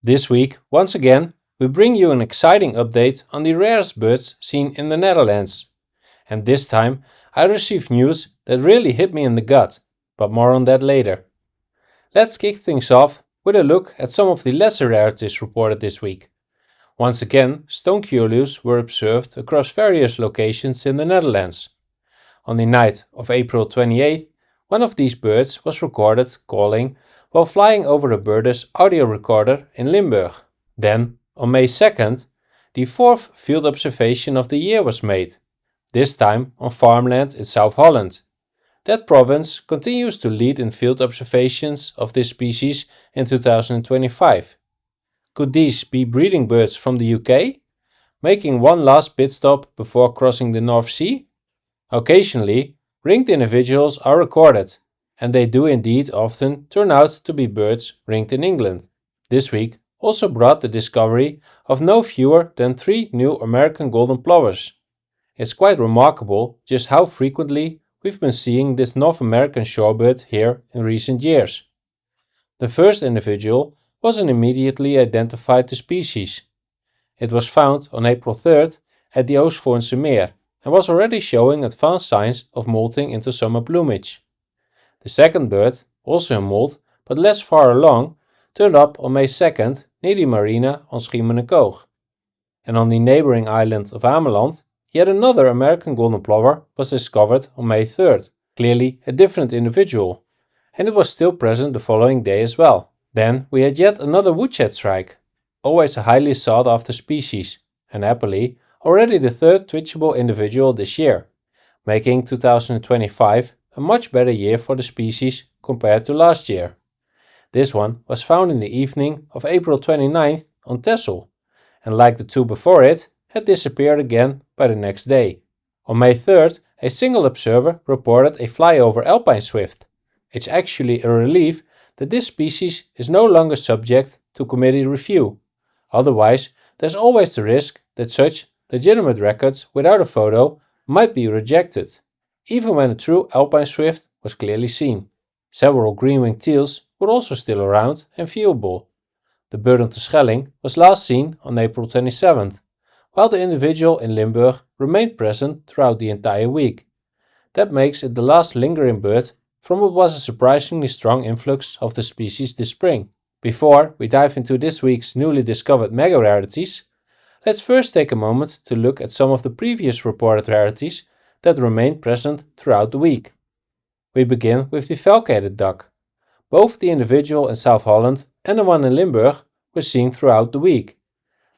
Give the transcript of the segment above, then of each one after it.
This week, once again, we bring you an exciting update on the rarest birds seen in the Netherlands. And this time I received news that really hit me in the gut, but more on that later. Let's kick things off with a look at some of the lesser rarities reported this week. Once again, stone curlews were observed across various locations in the Netherlands. On the night of April 28th, one of these birds was recorded calling while flying over a birders audio recorder in Limburg. Then, on May 2nd, the fourth field observation of the year was made, this time on farmland in South Holland. That province continues to lead in field observations of this species in 2025. Could these be breeding birds from the UK, making one last pit stop before crossing the North Sea? Occasionally, ringed individuals are recorded, and they do indeed often turn out to be birds ringed in England. This week also brought the discovery of no fewer than 3 new American golden plovers. It's quite remarkable just how frequently we've been seeing this North American shorebird here in recent years. The first individual wasn't immediately identified to species. It was found on April 3rd at the Oostvoornse Meer and was already showing advanced signs of molting into summer plumage. The second bird, also in molt but less far along, turned up on May 2nd near the marina on Schiermonnikoog. And on the neighboring island of Ameland, yet another American golden plover was discovered on May 3rd, clearly a different individual, and it was still present the following day as well. Then we had yet another woodshed shrike, always a highly sought after species, and happily already the third twitchable individual this year, making 2025 a much better year for the species compared to last year. This one was found in the evening of April 29th on Texel, and like the 2 before it, had disappeared again by the next day. On May 3rd, a single observer reported a flyover Alpine Swift. It's actually a relief that this species is no longer subject to committee review. Otherwise, there's always the risk that such legitimate records without a photo might be rejected, even when a true Alpine Swift was clearly seen. Several Greenwing Teals were also still around and viewable. The bird on the Skelling was last seen on April 27th, while the individual in Limburg remained present throughout the entire week. That makes it the last lingering bird from what was a surprisingly strong influx of the species this spring. Before we dive into this week's newly discovered mega rarities, let's first take a moment to look at some of the previous reported rarities that remained present throughout the week. We begin with the falcated duck. Both the individual in South Holland and the one in Limburg were seen throughout the week.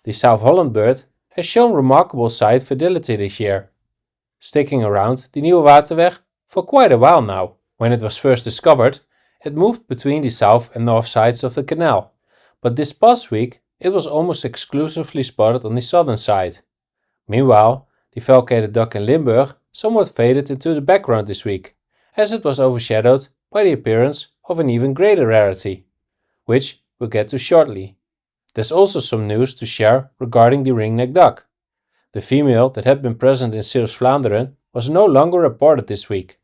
The South Holland bird has shown remarkable site fidelity this year, sticking around the Nieuwe Waterweg for quite a while now. When it was first discovered, it moved between the south and north sides of the canal, but this past week it was almost exclusively spotted on the southern side. Meanwhile, the falcated duck in Limburg somewhat faded into the background this week, as it was overshadowed by the appearance of an even greater rarity, which we'll get to shortly. There's also some news to share regarding the Ringneck Duck. The female that had been present in Zeeuws-Vlaanderen was no longer reported this week.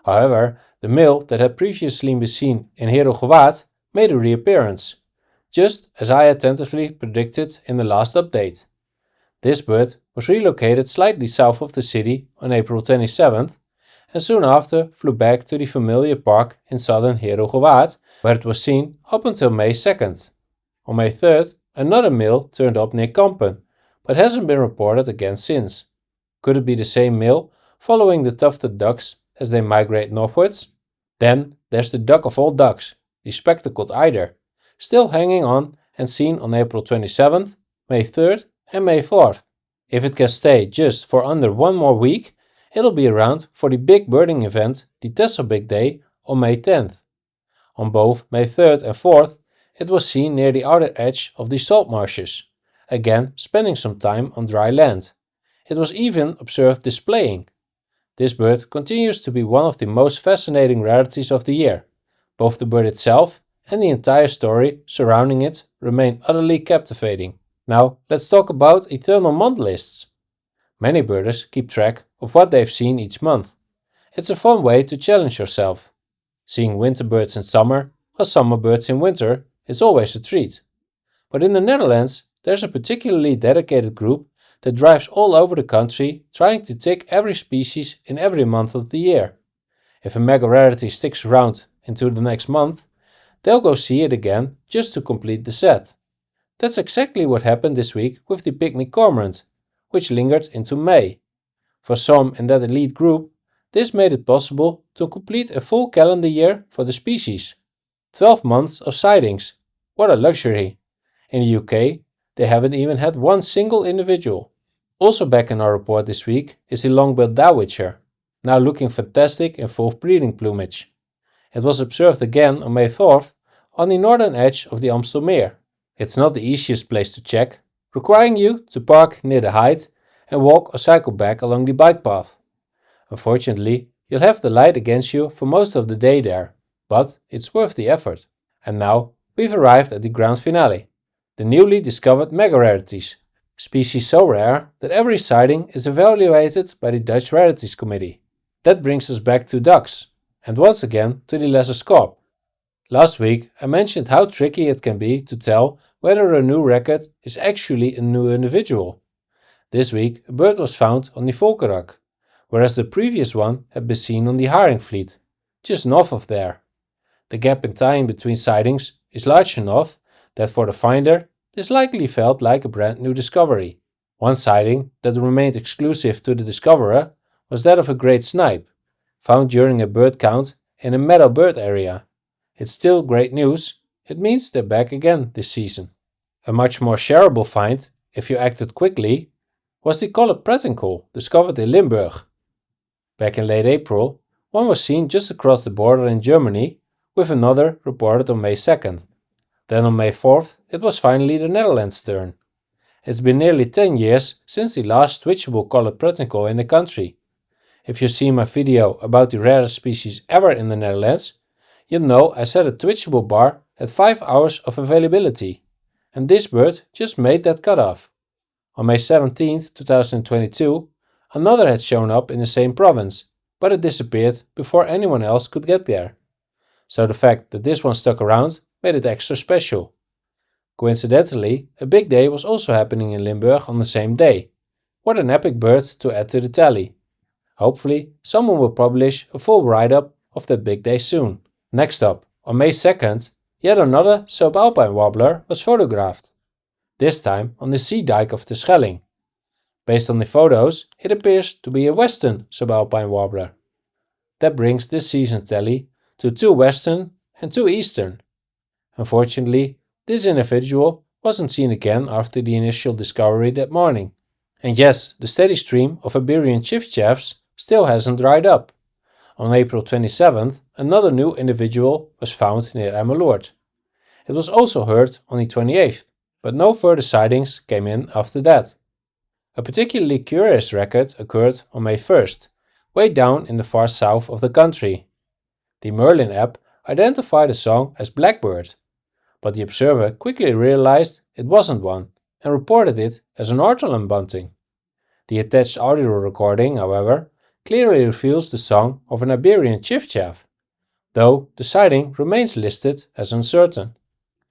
However, the male that had previously been seen in Heerhugowaard made a reappearance, just as I had tentatively predicted in the last update. This bird was relocated slightly south of the city on April 27th, and soon after flew back to the familiar park in southern Heerhugowaard, where it was seen up until May 2nd. On May 3rd, another male turned up near Kampen, but hasn't been reported again since. Could it be the same male following the tufted ducks as they migrate northwards? Then there's the duck of all ducks, the spectacled eider, still hanging on and seen on April 27th, May 3rd and May 4th. If it can stay just for under one more week, it'll be around for the big birding event, the Texel Big Day, on May 10th. On both May 3rd and 4th, it was seen near the outer edge of the salt marshes, again spending some time on dry land. It was even observed displaying. This bird continues to be one of the most fascinating rarities of the year. Both the bird itself and the entire story surrounding it remain utterly captivating. Now let's talk about eternal month lists. Many birders keep track of what they've seen each month. It's a fun way to challenge yourself. Seeing winter birds in summer or summer birds in winter is always a treat. But in the Netherlands, there's a particularly dedicated group that drives all over the country trying to tick every species in every month of the year. If a mega rarity sticks around into the next month, they'll go see it again just to complete the set. That's exactly what happened this week with the Pygmy Corrant, which lingered into May. For some in that elite group, this made it possible to complete a full calendar year for the species. 12 months of sightings. What a luxury! In the UK, they haven't even had one single individual. Also back in our report this week is the long-billed Dowitcher, now looking fantastic in full breeding plumage. It was observed again on May 4th on the northern edge of the Amstelmeer. It's not the easiest place to check, requiring you to park near the height and walk or cycle back along the bike path. Unfortunately, you'll have the light against you for most of the day there, but it's worth the effort. And now we've arrived at the grand finale, the newly discovered mega rarities, species so rare that every sighting is evaluated by the Dutch Rarities Committee. That brings us back to ducks, and once again to the lesser scarp. Last week I mentioned how tricky it can be to tell whether a new record is actually a new individual. This week a bird was found on the Volkerak, whereas the previous one had been seen on the Haringvliet, just north of there. The gap in time between sightings is large enough that for the finder this likely felt like a brand new discovery. One sighting that remained exclusive to the discoverer was that of a great snipe, found during a bird count in a meadow bird area. It's still great news, it means they're back again this season. A much more shareable find, if you acted quickly, was the Colorpred discovered in Limburg. Back in late April, one was seen just across the border in Germany, with another reported on May 2nd. Then on May 4th, it was finally the Netherlands' turn. It's been nearly 10 years since the last twitchable Colorpred in the country. If you've seen my video about the rarest species ever in the Netherlands, you'll know I set a twitchable bar at 5 hours of availability, and this bird just made that cutoff. On May 17, 2022, another had shown up in the same province, but it disappeared before anyone else could get there. So the fact that this one stuck around made it extra special. Coincidentally, a big day was also happening in Limburg on the same day. What an epic bird to add to the tally. Hopefully, someone will publish a full write-up of that big day soon. Next up, on May 2nd, yet another subalpine warbler was photographed. This time on the sea dike of the Skelling. Based on the photos, it appears to be a western subalpine warbler. That brings this season's tally to 2 western and 2 eastern. Unfortunately, this individual wasn't seen again after the initial discovery that morning. And yes, the steady stream of Iberian chiffchaffs still hasn't dried up. On April 27th, another new individual was found near Emmeloord. It was also heard on the 28th, but no further sightings came in after that. A particularly curious record occurred on May 1st, way down in the far south of the country. The Merlin app identified a song as Blackbird, but the observer quickly realized it wasn't one and reported it as an ortolan bunting. The attached audio recording, however, clearly reveals the song of an Iberian chiffchaff, though the sighting remains listed as uncertain.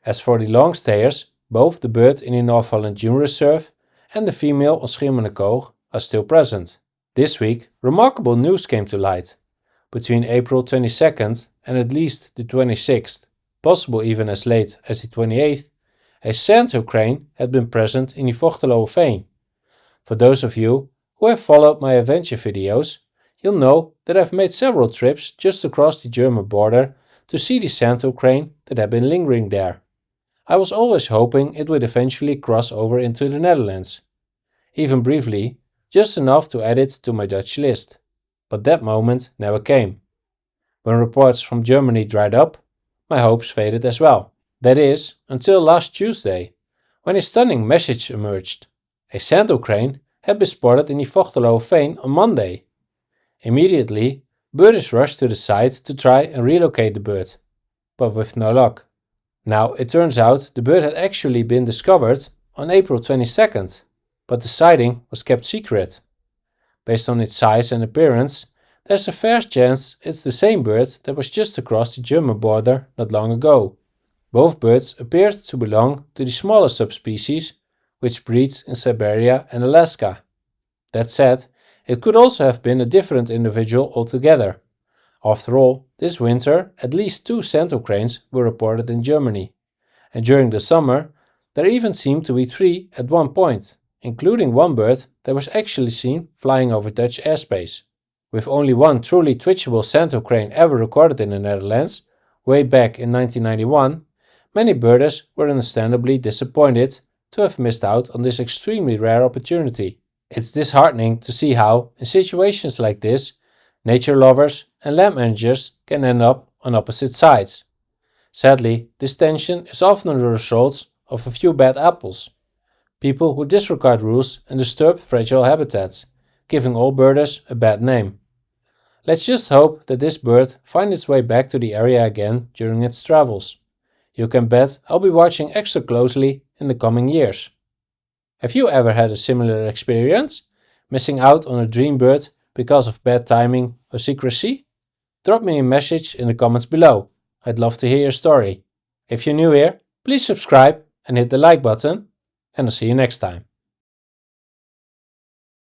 As for the longstayers, both the bird in the North Holland Dune Reserve and the female on Schiermonnikoog are still present. This week, remarkable news came to light. Between April 22nd and at least the 26th, possible even as late as the 28th, a sandhill crane had been present in the Vochtelovenveen. For those of you who have followed my adventure videos, you'll know that I've made several trips just across the German border to see the sandhill crane that had been lingering there. I was always hoping it would eventually cross over into the Netherlands. Even briefly, just enough to add it to my Dutch list. But that moment never came. When reports from Germany dried up, my hopes faded as well. That is, until last Tuesday, when a stunning message emerged. A sandhill crane had been spotted in the Vochtelovenveen on Monday. Immediately, birders rushed to the site to try and relocate the bird, but with no luck. Now, it turns out the bird had actually been discovered on April 22nd, but the sighting was kept secret. Based on its size and appearance, there's a fair chance it's the same bird that was just across the German border not long ago. Both birds appear to belong to the smaller subspecies, which breeds in Siberia and Alaska. That said, it could also have been a different individual altogether. After all, this winter at least 2 sandhill cranes were reported in Germany, and during the summer there even seemed to be 3 at one point, including one bird that was actually seen flying over Dutch airspace. With only one truly twitchable sandhill crane ever recorded in the Netherlands, way back in 1991, many birders were understandably disappointed to have missed out on this extremely rare opportunity. It's disheartening to see how, in situations like this, nature lovers and land managers can end up on opposite sides. Sadly, this tension is often the result of a few bad apples. People who disregard rules and disturb fragile habitats, giving all birders a bad name. Let's just hope that this bird finds its way back to the area again during its travels. You can bet I'll be watching extra closely in the coming years. Have you ever had a similar experience? Missing out on a dream bird because of bad timing or secrecy? Drop me a message in the comments below. I'd love to hear your story. If you're new here, please subscribe and hit the like button, and I'll see you next time.